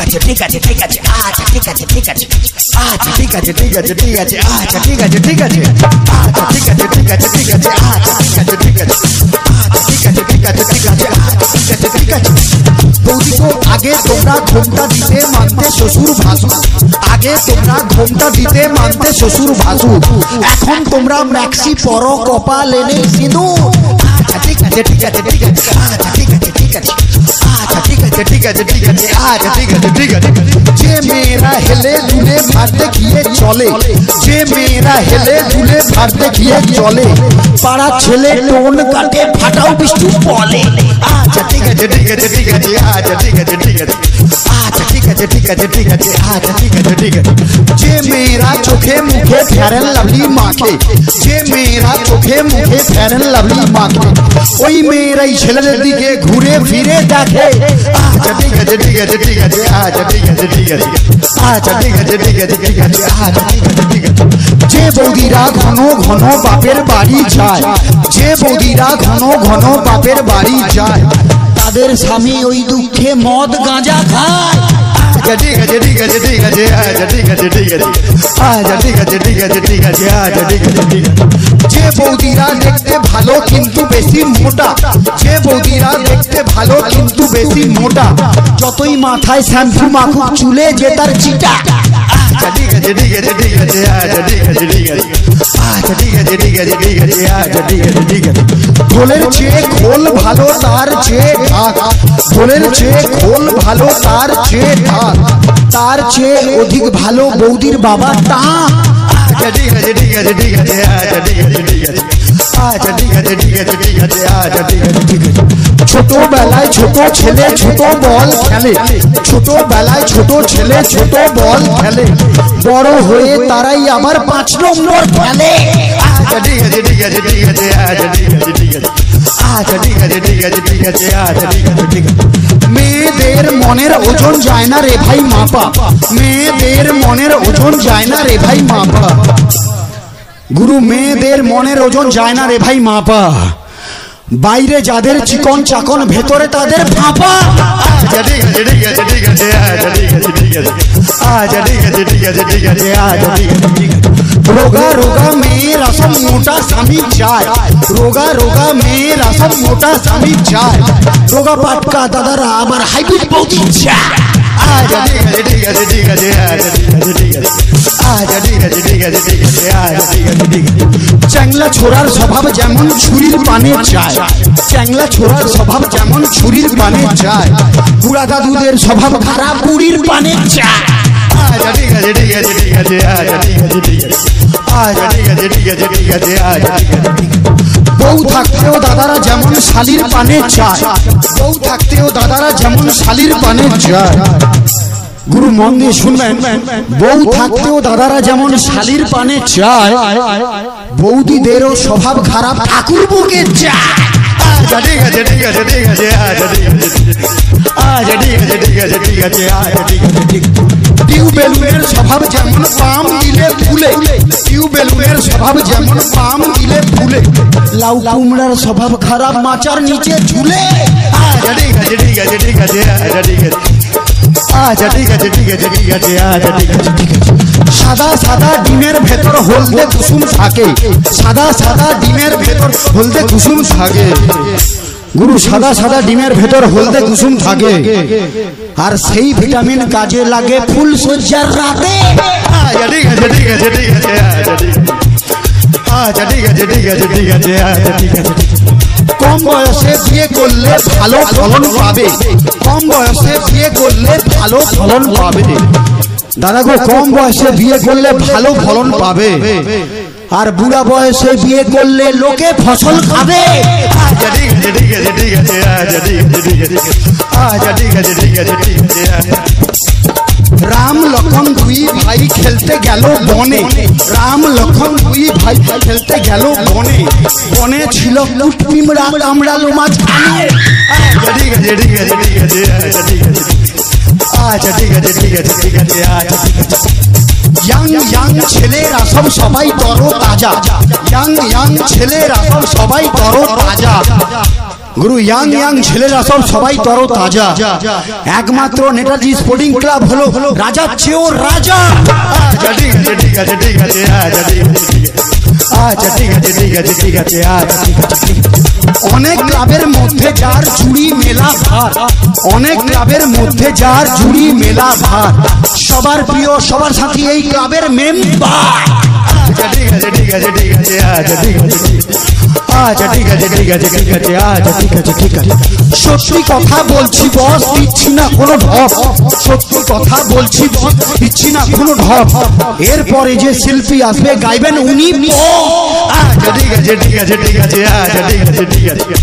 আছে ঠিক আছে ঠিক আছে আচ্ছা ঠিক আছে ঠিক আছে আচ্ছা ঠিক আছে ঠিক আছে ঠিক আছে আচ্ছা ঠিক আছে ঠিক আছে আচ্ছা ঠিক আছে ঠিক আছে ঠিক আছে আচ্ছা ঠিক আছে ঠিক আছে আচ্ছা ঠিক আছে ঠিক আছে ঠিক আছে আচ্ছা ঠিক আছে ঠিক আছে। বৌদি গো আগে তোমরা ঘোমটা দিতে মানতে শ্বশুর ভাসুর, আগে তোমরা ঘোমটা দিতে মানতে শ্বশুর ভাসুর, এখন তোমরা ম্যাক্সি পরো কপাল এনে সিঁদুর। আচ্ছা ঠিক আছে ঠিক আছে ঠিক আছে আচ্ছা ঠিক আছে ঠিক আছে আচ্ছা ঠিক আছে ঠিক আছে ঠিক আছে আচ্ছা ঠিক আছে ঠিক আছে। যে মেয়েরা হেলে দুলে ভাত দেখিয়ে চলে, যে মেয়েরা হেলে দুলে ভাত দেখিয়ে চলে, পাড়া ছেলে টোন কাটে ফাটাও বৃষ্টি বলে। আচ্ছা ঠিক আছে ঠিক আছে ঠিক আছে আচ্ছা ঠিক আছে ঠিক আছে আচ্ছা ঠিক আছে ঠিক আছে ঠিক আছে আচ্ছা ঠিক আছে ঠিক আছে। যে মেয়েরা চোখে মুখে ফেয়ারেন লাভলি মাখে, যে মেয়েরা চোখে মুখে ফেয়ারেন লাভলি মাখে, ওই মেয়েরাই ছেলেদের দিকে ঘুরে ফিরে দেখে। আচ্ছা ঠিক আছে ঠিক আছে ঠিক আছে আচ্ছা ঠিক আছে ঠিক আছে আচ্ছা ঠিক আছে ঠিক আছে ঠিক আছে আচ্ছা ঠিক আছে ঠিক আছে। যে বৌদিরা ঘন ঘন বাপের বাড়ি যায়, যে বৌদিরা ঘন ঘন বাপের বাড়ি যায়, তাদের স্বামী ওই দুঃখে মদ গাঁজা খায়। আচ্ছা ঠিক আছে ঠিক আছে ঠিক আছে আচ্ছা ঠিক আছে ঠিক আছে আচ্ছা ঠিক আছে ঠিক আছে ঠিক আছে আচ্ছা ঠিক আছে ঠিক আছে। যে বৌদিরা দেখতে ভালো কিন্তু বেশি মোটা, যে বৌদিরা দেখতে ভালো কিন্তু বেশি মোটা, যতই মাথায় শ্যাম্পু মাখুক চুলে যে তার চিটা। আচ্ছা ঠিক আছে ঠিক আছে ঠিক আছে আচ্ছা ঠিক আছে ঠিক আছে আচ্ছা ঠিক আছে ঠিক আছে ঠিক আছে আচ্ছা ঠিক আছে ঠিক আছে। খোলের চেয়ে খোল ভালো তার চেয়ে ঢাক, খোলের চেয়ে খোল ভালো তার চেয়ে ঢাক, তার চেয়ে অধিক ভালো বৌদির বাবা টা। আচ্ছা ঠিক আছে ঠিক আছে ঠিক আছে আচ্ছা ঠিক আছে ঠিক আছে আচ্ছা ঠিক আছে ঠিক আছে ঠিক আছে আচ্ছা ঠিক আছে ঠিক আছে। ছোটবেলায় ছোট ছেলে ছোট বল খেলে, ছোটবেলায় ছোট ছেলে ছোট বল খেলে, বড় হয়ে তারাই আবার 5 নম্বর খেলে। আচ্ছা ঠিক আছে ঠিক আছে ঠিক আছে আচ্ছা ঠিক আছে ঠিক আছে আচ্ছা ঠিক আছে ঠিক আছে ঠিক আছে আচ্ছা ঠিক আছে ঠিক আছে। মেয়েদের মনের ওজন যায় না রে ভাই মাপা, মেয়েদের মনের ওজন যায় না রে ভাই মাপা, গুরু মেয়েদের মনের ওজন যায় না রে ভাই মাপা, বাইরে যাদের চিকন চাকন ভেতরে তাদের ফাঁপা। আচ্ছা ঠিক আছে ঠিক আছে ঠিক আছে আচ্ছা ঠিক আছে ঠিক আছে আচ্ছা ঠিক আছে ঠিক আছে ঠিক আছে আচ্ছা ঠিক আছে ঠিক আছে। রোগা রোগা মেয়েরা সব মোটা স্বামী চায়, রোগা রোগা মেয়েরা সব মোটা স্বামী চায়, রোগা পাটকা দাদারা আবার হাইব্রিড বৌদি চায়। আচ্ছা ঠিক আছে ঠিক আছে ঠিক আছে আচ্ছা ঠিক আছে ঠিক আছে আচ্ছা ঠিক আছে ঠিক আছে ঠিক আছে আচ্ছা ঠিক আছে ঠিক আছে। চ্যাংলা ছোড়ার স্বভাব যেমন ছুরির পানে চায়, চ্যাংলা ছোড়ার স্বভাব যেমন ছুরির পানে চায়, বুড়া দাদুদের স্বভাব খারাপ বুড়ির পানে চায়। আচ্ছা ঠিক আছে ঠিক আছে ঠিক আছে আচ্ছা ঠিক আছে ঠিক আছে আচ্ছা ঠিক আছে ঠিক আছে ঠিক আছে আচ্ছা ঠিক আছে ঠিক আছে। বউ থাকতেও দাদারা যেমন শালির পানে চায়, বউ থাকতেও দাদারা যেমন শালির পানে চায়, গুরু মন দিয়ে শুনবেন, বউ থাকতেও দাদারা যেমন শালির পানে চায়, বৌদিদেরও স্বভাব খারাপ ঠাকুর বুকে চায়। আচ্ছা ঠিক আছে ঠিক আছে ঠিক আছে আচ্ছা ঠিক আছে আচ্ছা ঠিক আছে ঠিক আছে ঠিক আছে আচ্ছা ঠিক আছে ঠিক আছে। টিউবেলুনের স্বভাব যেমন পাম দিলে ফুলে, টিউবেলুনের স্বভাব যেমন পাম দিলে ফুলে, লাউ কুমড়ার স্বভাব খারাপ মাচার নিচে ঝুলে। আচ্ছা ঠিক আছে ঠিক আছে ঠিক আছে আচ্ছা ঠিক আছে আচ্ছা ঠিক আছে ঠিক আছে ঠিক আছে আচ্ছা ঠিক আছে ঠিক আছে। সাদা সাদা ডিমের ভেতর হলদে কুসুম থাকে, সাদা সাদা ডিমের ভেতর হলদে কুসুম থাকে, গুরু সাদা সাদা ডিমের ভেতর হলদে কুসুম থাকে, আর সেই ভিটামিন কাজে লাগে ফুল সজ্জার রাতে। আচ্ছা ঠিক আছে ঠিক আছে ঠিক আছে আচ্ছা ঠিক আছে আচ্ছা ঠিক আছে ঠিক আছে ঠিক আছে আচ্ছা ঠিক আছে। কম বয়সে বিয়ে করলে ভালো ফলন পাবে, কম বয়সে বিয়ে করলে ভালো ফলন পাবে, দাদা গো কম বয়সে বিয়ে করলে ভালো ফলন পাবে, আর বুড়া বয়সে বিয়ে করলে লোকে ফসল খাবে। আচ্ছা ঠিক আছে ঠিক আছে ঠিক আছে আচ্ছা ঠিক আছে ঠিক আছে আচ্ছা ঠিক আছে ঠিক আছে ঠিক আছে আচ্ছা। রাম লক্ষণ দুই ভাই খেলতে গেল বনে, রাম লক্ষণ দুই ভাই খেলতে গেল বনে, বনে ছিল কুটপিমড়া কামড়ালো মাঝখানে। আচ্ছা ঠিক আছে ঠিক আছে ঠিক আছে আচ্ছা ঠিক আছে আচ্ছা ঠিক আছে ঠিক আছে ঠিক আছে আচ্ছা ঠিক আছে। ইয়াং ইয়াং ছেলেরা সব সবাই তরো তাজা, ইয়াং ইয়াং ছেলেরা সব সবাই তরো তাজা, গুরু ইয়াং ইয়াং ছেলেরা সব সবাই তরো তাজা, একমাত্র নেতাজি স্পোর্টিং ক্লাব হলো রাজার চেয়েও রাজা। আচ্ছা ঠিক আছে ঠিক আছে ঠিক আছে, আচ্ছা ঠিক আছে, আচ্ছা ঠিক আছে ঠিক আছে ঠিক আছে, আচ্ছা ঠিক আছে ঠিক আছে। অনেক ক্লাবের মধ্যে যার জুড়ি মেলা ভার, অনেক ক্লাবের মধ্যে যার জুড়ি মেলা ভার, সবার প্রিয় সবার সাথী এই ক্লাবের মেম্বার। আচ্ছা ঠিক আছে ঠিক আছে ঠিক আছে, আচ্ছা ঠিক আছে, আচ্ছা ঠিক আছে ঠিক আছে ঠিক আছে, আচ্ছা ঠিক আছে ঠিক আছে। সত্যি কথা বলছি বস, দিচ্ছি না কোনো ঢপ, সত্যি কথা বলছি বস, দিচ্ছি না কোনো ঢপ। এরপরে যে শিল্পী আসবে গাইবেন উনি। আচ্ছা ঠিক আছে ঠিক আছে ঠিক আছে, আচ্ছা ঠিক আছে ঠিক আছে।